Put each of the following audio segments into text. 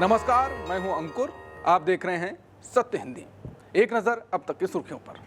नमस्कार, मैं हूं अंकुर। आप देख रहे हैं सत्य हिंदी। एक नजर अब तक की सुर्खियों पर।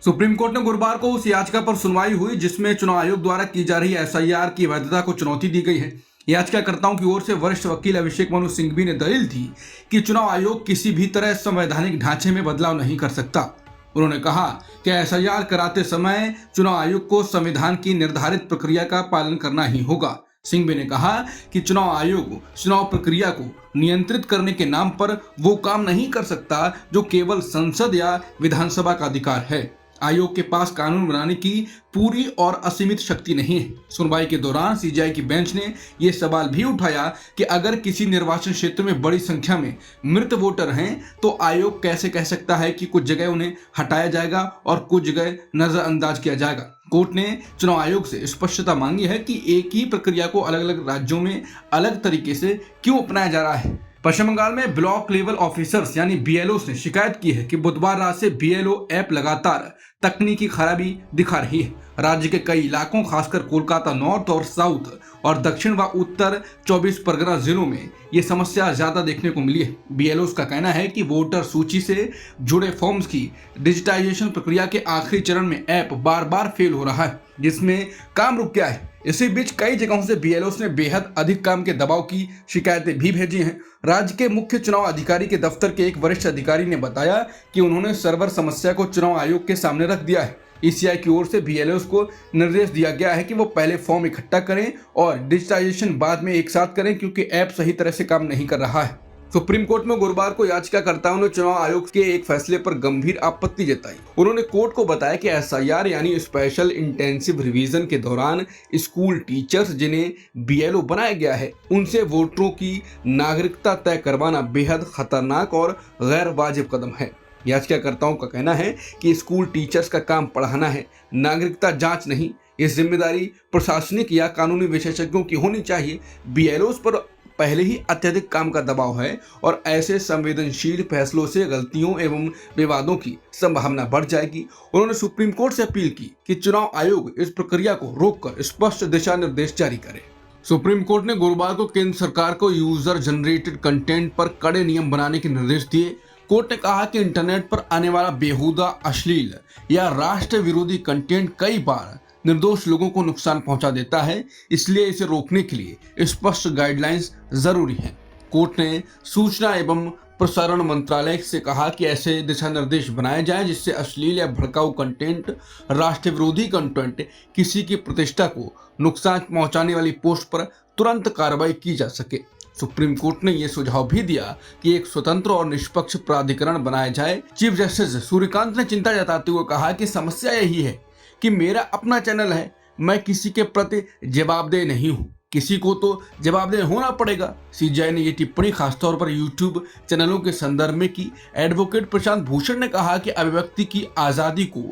सुप्रीम कोर्ट ने गुरुवार को उस याचिका पर सुनवाई हुई जिसमें चुनाव आयोग द्वारा की जा रही एसआईआर की वैधता को चुनौती दी गई है। याचिकाकर्ताओं की ओर से वरिष्ठ वकील अभिषेक मनु सिंघवी ने दलील दी कि चुनाव आयोग किसी भी तरह संवैधानिक ढांचे में बदलाव नहीं कर सकता। उन्होंने कहा कि एसआईआर कराते समय चुनाव आयोग को संविधान की निर्धारित प्रक्रिया का पालन करना ही होगा। सिंघवी ने कहा कि चुनाव आयोग चुनाव प्रक्रिया को नियंत्रित करने के नाम पर वो काम नहीं कर सकता जो केवल संसद या विधानसभा का अधिकार है। आयोग के पास कानून बनाने की पूरी और असीमित शक्ति नहीं है। सुनवाई के दौरान सीजेआई की बेंच ने यह सवाल भी उठाया कि अगर किसी निर्वाचन क्षेत्र में बड़ी संख्या में मृत वोटर हैं तो आयोग कैसे कह सकता है कि कुछ जगह उन्हें हटाया जाएगा और कुछ जगह नजरअंदाज किया जाएगा। कोर्ट ने चुनाव आयोग से स्पष्टता मांगी है कि एक ही प्रक्रिया को अलग अलग राज्यों में अलग तरीके से क्यों अपनाया जा रहा है। पश्चिम बंगाल में ब्लॉक लेवल ऑफिसर्स यानी बीएलओ ने शिकायत की है कि बुधवार रात से बीएलओ ऐप लगातार तकनीकी खराबी दिखा रही है। राज्य के कई इलाकों खासकर कोलकाता नॉर्थ और साउथ और दक्षिण व उत्तर 24 परगना जिलों में ये समस्या ज्यादा देखने को मिली है। बीएलओ का कहना है कि वोटर सूची से जुड़े फॉर्म्स की डिजिटाइजेशन प्रक्रिया के आखिरी चरण में ऐप बार बार फेल हो रहा है, जिसमें काम रुक गया है। इसी बीच कई जगहों से बीएलओ ने बेहद अधिक काम के दबाव की शिकायतें भी भेजी हैं। राज्य के मुख्य चुनाव अधिकारी के दफ्तर के एक वरिष्ठ अधिकारी ने बताया कि उन्होंने सर्वर समस्या को चुनाव आयोग के सामने रख दिया है। ईसीआई की ओर से बीएलओ को निर्देश दिया गया है कि वो पहले फॉर्म इकट्ठा करें और डिजिटाइजेशन बाद में एक साथ करें, क्योंकि ऐप सही तरह से काम नहीं कर रहा है। सुप्रीम कोर्ट में गुरुवार को याचिकाकर्ताओं ने चुनाव आयोग के एक फैसले पर गंभीर आपत्ति जताई। उन्होंने कोर्ट को बताया कि एसआईआर यानी स्पेशल इंटेंसिव रिवीजन के दौरान स्कूल टीचर्स जिन्हें बीएलओ बनाया गया है उनसे वोटरों की नागरिकता तय करवाना बेहद खतरनाक और गैर वाजिब कदम है। याचिकाकर्ताओं का कहना है कि स्कूल टीचर्स का काम पढ़ाना है, नागरिकता जांच नहीं। ये जिम्मेदारी प्रशासनिक या कानूनी विशेषज्ञों की होनी चाहिए। बीएलओ पर पहले ही अत्यधिक काम का दबाव है और ऐसे संवेदनशील फैसलों से गलतियों एवं विवादों की संभावना बढ़ जाएगी। उन्होंने सुप्रीम कोर्ट से अपील की कि चुनाव आयोग इस प्रक्रिया को रोककर स्पष्ट दिशा निर्देश जारी करे। सुप्रीम कोर्ट ने गुरुवार को केंद्र सरकार को यूजर जनरेटेड कंटेंट पर कड़े नियम बनाने के निर्देश दिए। कोर्ट ने कहा कि इंटरनेट पर आने वाला बेहुदा, अश्लील या राष्ट्र विरोधी कंटेंट कई बार निर्दोष लोगों को नुकसान पहुंचा देता है, इसलिए इसे रोकने के लिए स्पष्ट गाइडलाइंस जरूरी हैं। कोर्ट ने सूचना एवं प्रसारण मंत्रालय से कहा कि ऐसे दिशा निर्देश बनाए जाएं जिससे अश्लील या भड़काऊ कंटेंट, राष्ट्र विरोधी कंटेंट, किसी की प्रतिष्ठा को नुकसान पहुंचाने वाली पोस्ट पर तुरंत कार्रवाई की जा सके। सुप्रीम कोर्ट ने यह सुझाव भी दिया कि एक स्वतंत्र और निष्पक्ष प्राधिकरण बनाया जाए। चीफ जस्टिस सूर्यकांत ने चिंता जताते हुए कहा कि समस्या यही है कि मेरा अपना चैनल है, मैं किसी के प्रति जवाबदेह नहीं हूँ, किसी को तो जवाबदेह होना पड़ेगा। सीजेआई ने यह टिप्पणी खासतौर पर यूट्यूब चैनलों के संदर्भ में की। एडवोकेट प्रशांत भूषण ने कहा कि अभिव्यक्ति की आजादी को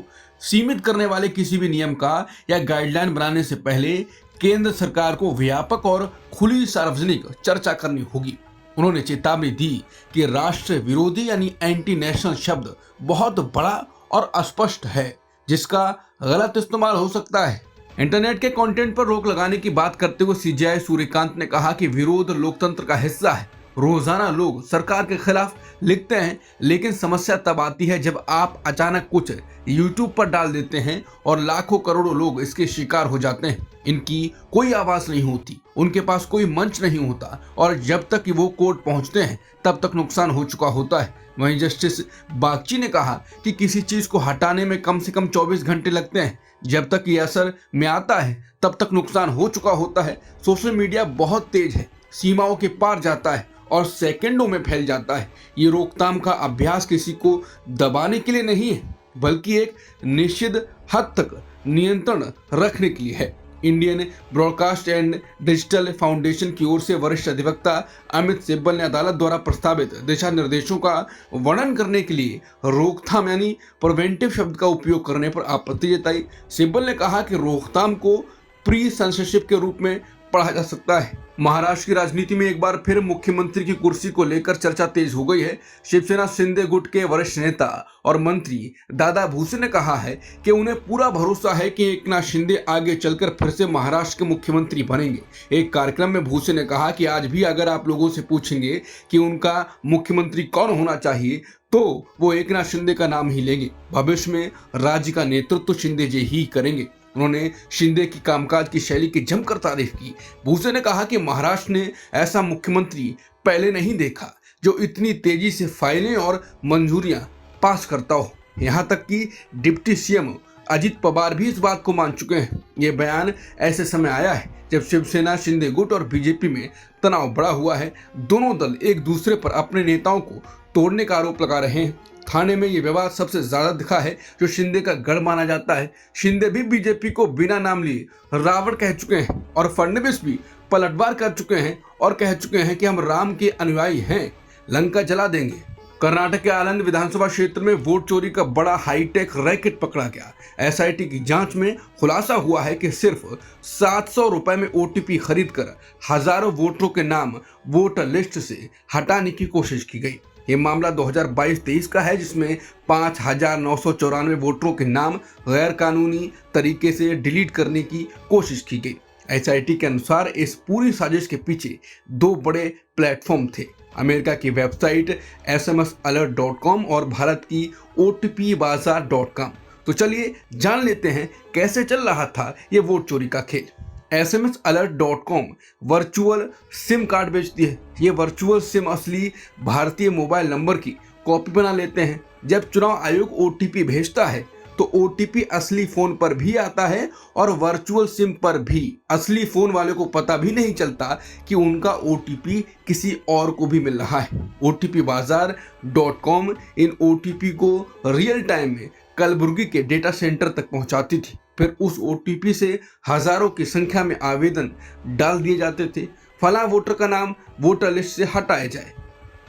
सीमित करने वाले किसी भी नियम का या गाइडलाइन बनाने से पहले केंद्र सरकार को व्यापक और खुली सार्वजनिक चर्चा करनी होगी। उन्होंने चेतावनी दी कि राष्ट्र विरोधी यानी एंटी नेशनल शब्द बहुत बड़ा और अस्पष्ट है, जिसका गलत इस्तेमाल हो सकता है। इंटरनेट के कंटेंट पर रोक लगाने की बात करते हुए सीजेआई सूर्यकांत ने कहा कि विरोध लोकतंत्र का हिस्सा है। रोजाना लोग सरकार के खिलाफ लिखते हैं, लेकिन समस्या तब आती है जब आप अचानक कुछ यूट्यूब पर डाल देते हैं और लाखों करोड़ों लोग इसके शिकार हो जाते हैं। इनकी कोई आवाज नहीं होती, उनके पास कोई मंच नहीं होता और जब तक कि वो कोर्ट पहुंचते हैं तब तक नुकसान हो चुका होता है। वहीं जस्टिस बागची ने कहा कि किसी चीज को हटाने में कम से कम 24 घंटे लगते हैं, जब तक ये असर में आता है तब तक नुकसान हो चुका होता है। सोशल मीडिया बहुत तेज है, सीमाओं के पार जाता है और सेकंडों में फैल जाता है। ये रोकथाम का अभ्यास किसी को दबाने के लिए नहीं है, बल्कि एक निश्चित हद तक नियंत्रण रखने के लिए है। Indian broadcast and digital foundation की ओर से वरिष्ठ अधिवक्ता अमित सिब्बल ने अदालत द्वारा प्रस्तावित दिशा निर्देशों का वर्णन करने के लिए रोकथाम यानी प्रिवेंटिव शब्द का उपयोग करने पर आपत्ति जताई। सिब्बल ने कहा कि रोकथाम को प्री सेंसरशिप के रूप में पढ़ा जा सकता है। महाराष्ट्र की राजनीति में एक बार फिर मुख्यमंत्री की कुर्सी को लेकर चर्चा तेज हो गई है। शिवसेना शिंदे गुट के वरिष्ठ नेता और मंत्री दादा भुसे ने कहा है कि उन्हें पूरा भरोसा है कि एकनाथ शिंदे आगे चलकर फिर से महाराष्ट्र के मुख्यमंत्री बनेंगे। एक कार्यक्रम में भुसे ने कहा कि आज भी अगर आप लोगों से पूछेंगे कि उनका मुख्यमंत्री कौन होना चाहिए तो वो एकनाथ शिंदे का नाम ही लेंगे। भविष्य में राज्य का नेतृत्व शिंदे जी ही करेंगे। उन्होंने शिंदे की कामकाज की शैली की जमकर तारीफ की। भुसे ने कहा कि महाराष्ट्र ने ऐसा मुख्यमंत्री पहले नहीं देखा जो इतनी तेजी से फाइलें और मंजूरियां पास करता हो। यहां तक कि डिप्टी सीएम अजित पवार भी इस बात को मान चुके हैं। ये बयान ऐसे समय आया है जब शिवसेना शिंदे गुट और बीजेपी में तनाव बढ़ा हुआ है। दोनों दल एक दूसरे पर अपने नेताओं को तोड़ने का आरोप लगा रहे हैं। थाने में ये विवाद सबसे ज्यादा दिखा है जो शिंदे का गढ़ माना जाता है। शिंदे भी बीजेपी को बिना नाम लिए रावण कह चुके हैं और फडणवीस भी पलटवार कर चुके हैं और कह चुके हैं कि हम राम के अनुयायी हैं, लंका जला देंगे। कर्नाटक के आनंद विधानसभा क्षेत्र में वोट चोरी का बड़ा हाईटेक रैकेट पकड़ा गया। एसआईटी की जांच में खुलासा हुआ है कि सिर्फ 700 रुपए में ओटीपी खरीदकर हजारों वोटरों के नाम वोटर लिस्ट से हटाने की कोशिश की गई। ये मामला 2022-23 का है जिसमें 5,994 वोटरों के नाम गैर कानूनी तरीके से डिलीट करने की कोशिश की गई। एसआईटी के अनुसार इस पूरी साजिश के पीछे दो बड़े प्लेटफॉर्म थे, अमेरिका की वेबसाइट smsalert.com और भारत की otpbazaar.com। तो चलिए जान लेते हैं कैसे चल रहा था ये वोट चोरी का खेल। smsalert.com वर्चुअल सिम कार्ड बेचती है। ये वर्चुअल सिम असली भारतीय मोबाइल नंबर की कॉपी बना लेते हैं। जब चुनाव आयोग ओटीपी भेजता है तो ओटीपी असली फोन पर भी आता है और वर्चुअल सिम पर भी। असली फोन वाले को पता भी नहीं चलता कि उनका ओटीपी किसी और को भी मिल रहा है। otpbazaar.com इन ओटीपी को रियल टाइम में कलबुर्गी के डेटा सेंटर तक पहुंचाती थी। फिर उस ओटीपी से हजारों की संख्या में आवेदन डाल दिए जाते थे। फला वोटर का नाम वोटर लिस्ट से हटाया जाए।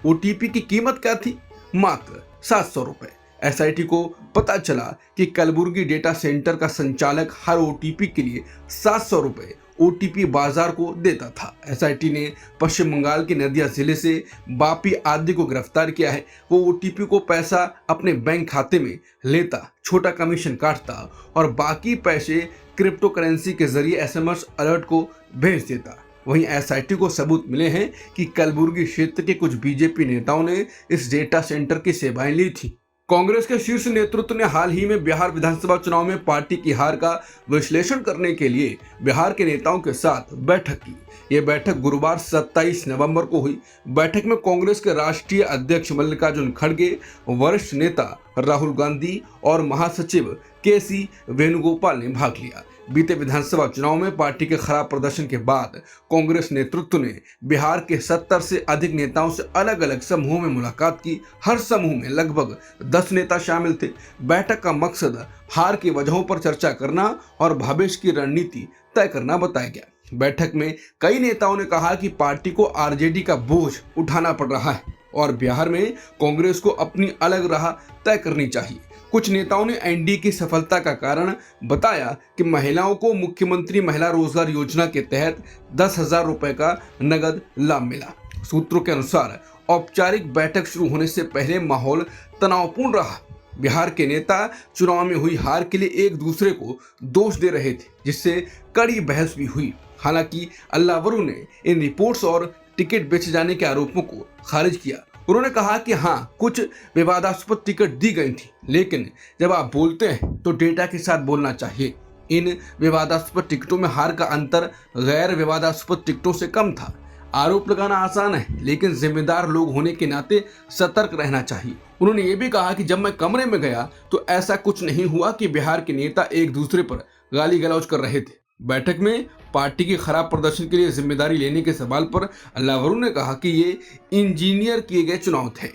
ओटीपी की कीमत क्या थी? मात्र 700 रुपए। एसआईटी को पता चला कि कलबुर्गी डेटा सेंटर का संचालक हर ओटीपी के लिए 700 रुपए ओटीपी बाजार को देता था। एसआईटी ने पश्चिम बंगाल के नदिया जिले से बापी आदि को गिरफ्तार किया है। वो ओटीपी को पैसा अपने बैंक खाते में लेता, छोटा कमीशन काटता और बाकी पैसे क्रिप्टो करेंसी के जरिए एसएमएस अलर्ट को भेज देता। वहीं एसआईटी को सबूत मिले हैं कि कलबुर्गी क्षेत्र के कुछ बीजेपी नेताओं ने इस डेटा सेंटर की सेवाएं ली थी। कांग्रेस के शीर्ष नेतृत्व ने हाल ही में बिहार विधानसभा चुनाव में पार्टी की हार का विश्लेषण करने के लिए बिहार के नेताओं के साथ बैठक की। यह बैठक गुरुवार 27 नवंबर को हुई। बैठक में कांग्रेस के राष्ट्रीय अध्यक्ष मल्लिकार्जुन खड़गे, वरिष्ठ नेता राहुल गांधी और महासचिव केसी वेणुगोपाल ने भाग लिया। बीते विधानसभा चुनाव में पार्टी के खराब प्रदर्शन के बाद कांग्रेस नेतृत्व ने बिहार के 70 से अधिक नेताओं से अलग अलग समूहों में मुलाकात की। हर समूह में लगभग 10 नेता शामिल थे। बैठक का मकसद हार की वजहों पर चर्चा करना और भविष्य की रणनीति तय करना बताया गया। बैठक में कई नेताओं ने कहा कि पार्टी को आरजेडी का बोझ उठाना पड़ रहा है और बिहार में कांग्रेस को अपनी अलग राह तय करनी चाहिए। कुछ नेताओं ने एनडीए की सफलता का कारण बताया कि महिलाओं को मुख्यमंत्री महिला रोजगार योजना के तहत 10,000 रुपए का नगद लाभ मिला। सूत्रों के अनुसार औपचारिक बैठक शुरू होने से पहले माहौल तनावपूर्ण रहा। बिहार के नेता चुनाव में हुई हार के लिए एक दूसरे को दोष दे रहे थे, जिससे कड़ी बहस भी हुई। हालांकि अल्लावरू ने इन रिपोर्ट्स और टिकट बेचे जाने के आरोपों को खारिज किया। उन्होंने कहा कि हाँ, कुछ विवादास्पद टिकट दी गई थी, लेकिन जब आप बोलते हैं तो डेटा के साथ बोलना चाहिए। इन विवादास्पद टिकटों में हार का अंतर गैर विवादास्पद टिकटों से कम था। आरोप लगाना आसान है, लेकिन जिम्मेदार लोग होने के नाते सतर्क रहना चाहिए। उन्होंने ये भी कहा कि जब मैं कमरे में गया तो ऐसा कुछ नहीं हुआ कि बिहार के नेता एक दूसरे पर गाली गलौज कर रहे थे। बैठक में पार्टी के खराब प्रदर्शन के लिए जिम्मेदारी लेने के सवाल पर अल्लावरू ने कहा कि ये इंजीनियर किए गए चुनाव थे।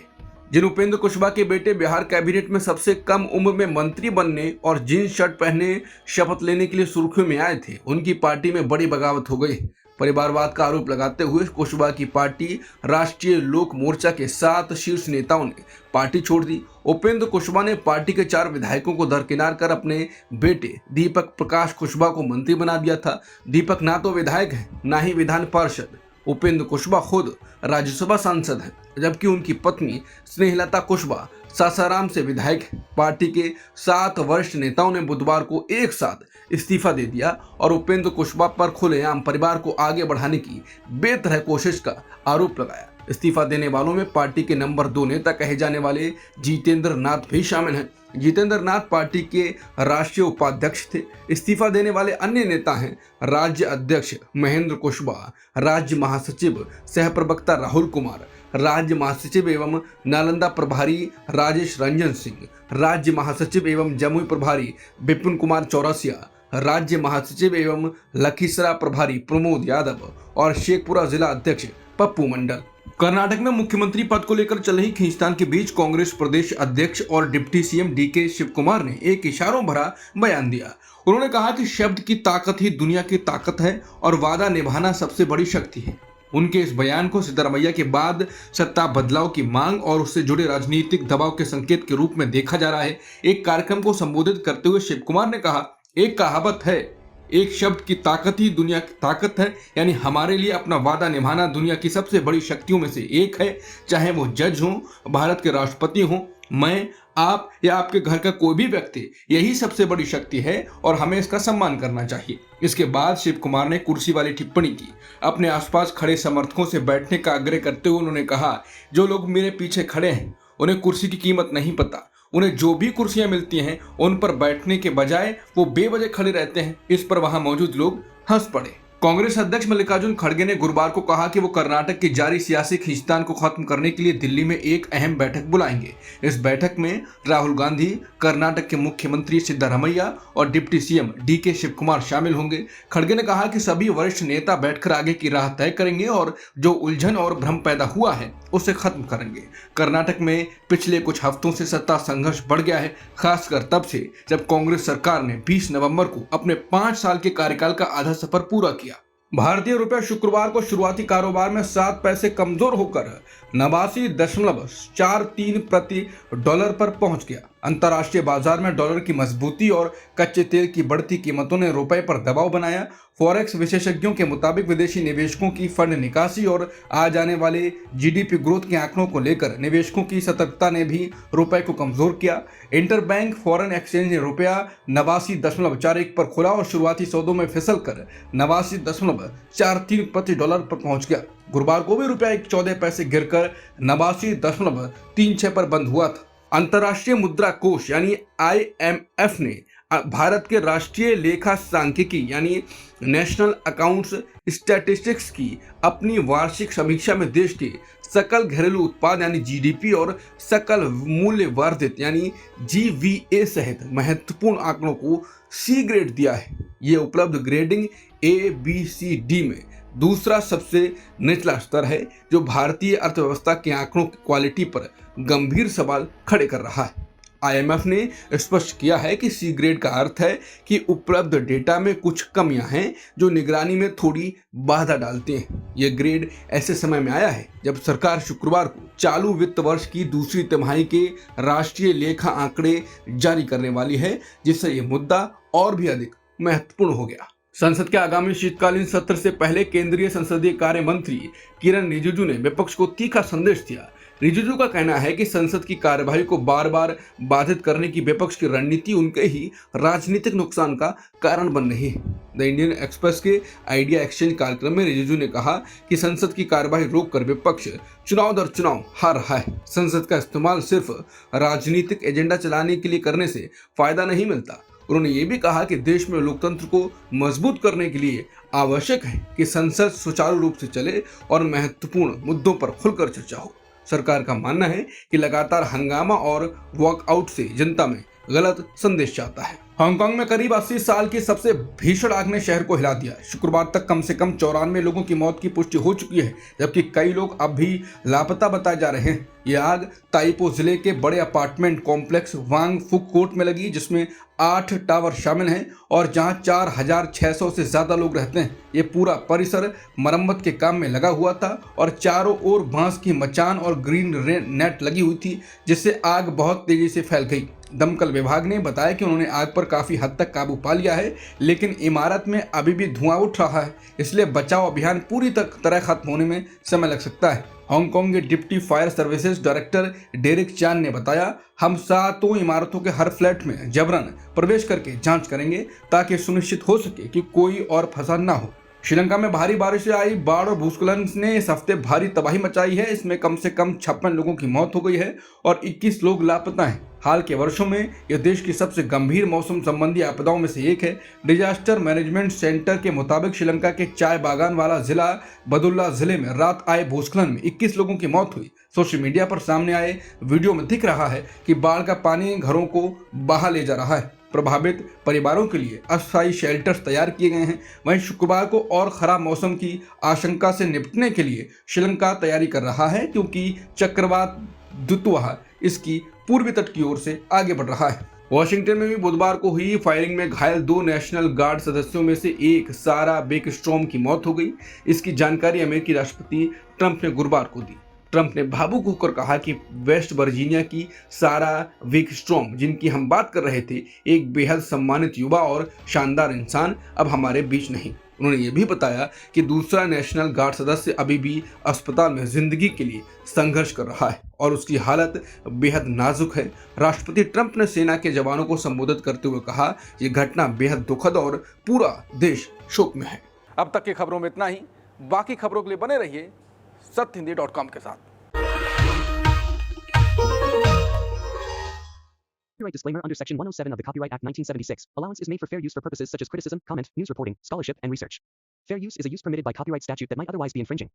जिन उपेंद्र कुशवाहा के बेटे बिहार कैबिनेट में सबसे कम उम्र में मंत्री बनने और जींस शर्ट पहने शपथ लेने के लिए सुर्खियों में आए थे, उनकी पार्टी में बड़ी बगावत हो गई। परिवारवाद का आरोप लगाते हुए कुशवाहा की पार्टी राष्ट्रीय लोक मोर्चा के 7 शीर्ष नेताओं ने पार्टी छोड़ दी। उपेंद्र कुशवाहा ने पार्टी के 4 विधायकों को दरकिनार कर अपने बेटे दीपक प्रकाश कुशवाहा को मंत्री बना दिया था। दीपक ना तो विधायक है, ना ही विधान पार्षद। उपेंद्र कुशवाहा खुद राज्यसभा सांसद हैं, जबकि उनकी पत्नी स्नेहलता कुशवाहा सासाराम से विधायक हैं। पार्टी के 7 वरिष्ठ नेताओं ने बुधवार को एक साथ इस्तीफा दे दिया और उपेंद्र कुशवाहा पर खुलेआम परिवार को आगे बढ़ाने की बेतरह कोशिश का आरोप लगाया। इस्तीफा देने वालों में पार्टी के नंबर 2 नेता कहे जाने वाले जितेंद्र नाथ भी शामिल हैं। जितेंद्र नाथ पार्टी के राष्ट्रीय उपाध्यक्ष थे। इस्तीफा देने वाले अन्य नेता हैं राज्य अध्यक्ष महेंद्र कुशवाहा, राज्य महासचिव सह प्रवक्ता राहुल कुमार, राज्य महासचिव एवं नालंदा प्रभारी राजेश रंजन सिंह, राज्य महासचिव एवं जमुई प्रभारी विपिन कुमार चौरसिया, राज्य महासचिव एवं लखीसराय प्रभारी प्रमोद यादव और शेखपुरा जिला अध्यक्ष पप्पू मंडल। कर्नाटक में मुख्यमंत्री पद को लेकर चल रही खींचतान के बीच कांग्रेस प्रदेश अध्यक्ष और डिप्टी सीएम डीके शिवकुमार ने एक इशारों भरा बयान दिया। उन्होंने कहा कि शब्द की ताकत ही दुनिया की ताकत है और वादा निभाना सबसे बड़ी शक्ति है। उनके इस बयान को सिद्धरामैया के बाद सत्ता बदलाव की मांग और उससे जुड़े राजनीतिक दबाव के संकेत के रूप में देखा जा रहा है। एक कार्यक्रम को संबोधित करते हुए शिवकुमार ने कहा, एक कहावत है, एक शब्द की ताकत ही दुनिया की ताकत है, यानी हमारे लिए अपना वादा निभाना दुनिया की सबसे बड़ी शक्तियों में से एक है। चाहे वो जज हो, भारत के राष्ट्रपति हो, मैं, आप या आपके घर का कोई भी व्यक्ति, यही सबसे बड़ी शक्ति है और हमें इसका सम्मान करना चाहिए। इसके बाद शिव कुमार ने कुर्सी वाली टिप्पणी की। अपने आसपास खड़े समर्थकों से बैठने का आग्रह करते हुए उन्होंने कहा, जो लोग मेरे पीछे खड़े हैं उन्हें कुर्सी की कीमत नहीं पता। उन्हें जो भी कुर्सियां मिलती हैं उन पर बैठने के बजाय वो बेवजह खड़े रहते हैं। इस पर वहां मौजूद लोग हंस पड़े। कांग्रेस अध्यक्ष मल्लिकार्जुन खड़गे ने गुरुवार को कहा कि वो कर्नाटक की जारी सियासी खींचतान को खत्म करने के लिए दिल्ली में एक अहम बैठक बुलाएंगे। इस बैठक में राहुल गांधी, कर्नाटक के मुख्यमंत्री सिद्धरामैया और डिप्टी सीएम डीके शिवकुमार शामिल होंगे। खड़गे ने कहा कि सभी वरिष्ठ नेता बैठकर आगे की राह तय करेंगे और जो उलझन और भ्रम पैदा हुआ है उसे खत्म करेंगे। कर्नाटक में पिछले कुछ हफ्तों से सत्ता संघर्ष बढ़ गया है, खासकर तब से जब कांग्रेस सरकार ने 20 नवंबर को अपने 5 साल के कार्यकाल का आधा सफर पूरा किया। भारतीय रुपया शुक्रवार को शुरुआती कारोबार में 7 पैसे कमजोर होकर 89.43 प्रति डॉलर पर पहुंच गया। अंतर्राष्ट्रीय बाजार में डॉलर की मजबूती और कच्चे तेल की बढ़ती कीमतों ने रुपए पर दबाव बनाया। फॉरेक्स विशेषज्ञों के मुताबिक विदेशी निवेशकों की फंड निकासी और आ जाने वाले जीडीपी ग्रोथ के आंकड़ों को लेकर निवेशकों की सतर्कता ने भी रुपए को कमजोर किया। इंटरबैंक फॉरेन एक्सचेंज ने रुपया 89.41 पर खुला और शुरुआती सौदों में फिसल कर 89.43 प्रति डॉलर पर पहुंच गया। गुरुवार को भी रुपया 14 पैसे गिरकर 89.36 पर बंद हुआ था। अंतर्राष्ट्रीय मुद्रा कोष यानी IMF ने भारत के राष्ट्रीय लेखा सांख्यिकी यानी नेशनल अकाउंट्स स्टैटिस्टिक्स की अपनी वार्षिक समीक्षा में देश के सकल घरेलू उत्पाद यानी जीडीपी और सकल मूल्य वर्धित यानी GVA सहित महत्वपूर्ण आंकड़ों को C ग्रेड दिया है। ये उपलब्ध ग्रेडिंग ABCD में दूसरा सबसे निचला स्तर है, जो भारतीय अर्थव्यवस्था के आंकड़ों की क्वालिटी पर गंभीर सवाल खड़े कर रहा है। IMF ने स्पष्ट किया है कि C ग्रेड का अर्थ है कि उपलब्ध डेटा में कुछ कमियां हैं जो निगरानी में थोड़ी बाधा डालते हैं। यह ग्रेड ऐसे समय में आया है जब सरकार शुक्रवार को चालू वित्त वर्ष की दूसरी तिमाही के राष्ट्रीय लेखा आंकड़े जारी करने वाली है, जिससे यह मुद्दा और भी अधिक महत्वपूर्ण हो गया। संसद के आगामी शीतकालीन सत्र से पहले केंद्रीय संसदीय कार्य मंत्री किरण रिजिजू ने विपक्ष को तीखा संदेश दिया। रिजिजू का कहना है कि संसद की कार्यवाही को बार बार बाधित करने की विपक्ष की रणनीति उनके ही राजनीतिक नुकसान का कारण बन रही है। द इंडियन एक्सप्रेस के आइडिया एक्सचेंज कार्यक्रम में रिजिजू ने कहा कि संसद की कार्यवाही रोककर विपक्ष चुनाव दर चुनाव हार रहा है। संसद का इस्तेमाल सिर्फ राजनीतिक एजेंडा चलाने के लिए करने से फायदा नहीं मिलता। उन्होंने ये भी कहा कि देश में लोकतंत्र को मजबूत करने के लिए आवश्यक है कि संसद सुचारू रूप से चले और महत्वपूर्ण मुद्दों पर खुलकर चर्चा हो। सरकार का मानना है कि लगातार हंगामा और वॉकआउट से जनता में गलत संदेश जाता है। हांगकांग में करीब 80 साल की सबसे भीषण आग ने शहर को हिला दिया। शुक्रवार तक कम से कम 94 लोगों की मौत की पुष्टि हो चुकी है, जबकि कई लोग अब भी लापता बताए जा रहे हैं। ये आग ताइपो जिले के बड़े अपार्टमेंट कॉम्प्लेक्स वांग फुक कोर्ट में लगी, जिसमें 8 टावर शामिल हैं और जहां 4,600 से ज्यादा लोग रहते हैं। ये पूरा परिसर मरम्मत के काम में लगा हुआ था और चारों ओर बांस की मचान और ग्रीन नेट लगी हुई थी, जिससे आग बहुत तेजी से फैल गई। दमकल विभाग ने बताया कि उन्होंने आग पर काफी हद तक काबू पा लिया है, लेकिन इमारत में अभी भी धुआं उठ रहा है, इसलिए बचाव अभियान पूरी तरह खत्म होने में समय लग सकता है। हांगकांग के deputy fire services director Derrick Chan ने बताया, हम 7 इमारतों के हर फ्लैट में जबरन प्रवेश करके जांच करेंगे ताकि सुनिश्चित हो सके कि कोई और फंसा ना हो। श्रीलंका में भारी बारिश से आई बाढ़ और भूस्खलन ने इस हफ्ते भारी तबाही मचाई है। इसमें कम से कम 56 लोगों की मौत हो गई है और 21 लोग लापता हैं। हाल के वर्षों में यह देश की सबसे गंभीर मौसम संबंधी आपदाओं में से एक है। डिजास्टर मैनेजमेंट सेंटर के मुताबिक श्रीलंका के चाय बागान वाला जिला बदुल्ला जिले में रात आए भूस्खलन में 21 लोगों की मौत हुई। सोशल मीडिया पर सामने आए वीडियो में दिख रहा है कि बाढ़ का पानी घरों को बहा ले जा रहा है। प्रभावित परिवारों के लिए अस्थायी शेल्टर्स तैयार किए गए हैं। वहीं शुक्रवार को और खराब मौसम की आशंका से निपटने के लिए श्रीलंका तैयारी कर रहा है, क्योंकि चक्रवात दुतुआ इसकी पूर्वी तट की ओर से आगे बढ़ रहा है। वॉशिंगटन में भी बुधवार को हुई फायरिंग में घायल 2 नेशनल गार्ड सदस्यों में से एक सारा बेकस्ट्रॉम की मौत हो गई। इसकी जानकारी अमेरिकी राष्ट्रपति ट्रंप ने गुरुवार को दी। ट्रंप ने भावुक होकर कहा कि वेस्ट वर्जीनिया की सारा विकस्ट्रॉम, जिनकी हम बात कर रहे थे, एक बेहद सम्मानित युवा और शानदार इंसान अब हमारे बीच नहीं। उन्होंने ये भी बताया कि दूसरा नेशनल गार्ड सदस्य अभी भी अस्पताल में जिंदगी के लिए संघर्ष कर रहा है और उसकी हालत बेहद नाजुक है। राष्ट्रपति ट्रंप ने सेना के जवानों को संबोधित करते हुए कहा, ये घटना बेहद दुखद और पूरा देश शोक में है। अब तक की खबरों में इतना ही। बाकी खबरों के लिए बने रहिए सत्यहिंदी.com के साथ। Copyright disclaimer under Section 107 of the Copyright Act 1976. Allowance is made for fair use for purposes such as criticism, comment, news reporting, scholarship, and research. Fair use is a use permitted by copyright statute that might otherwise be infringing.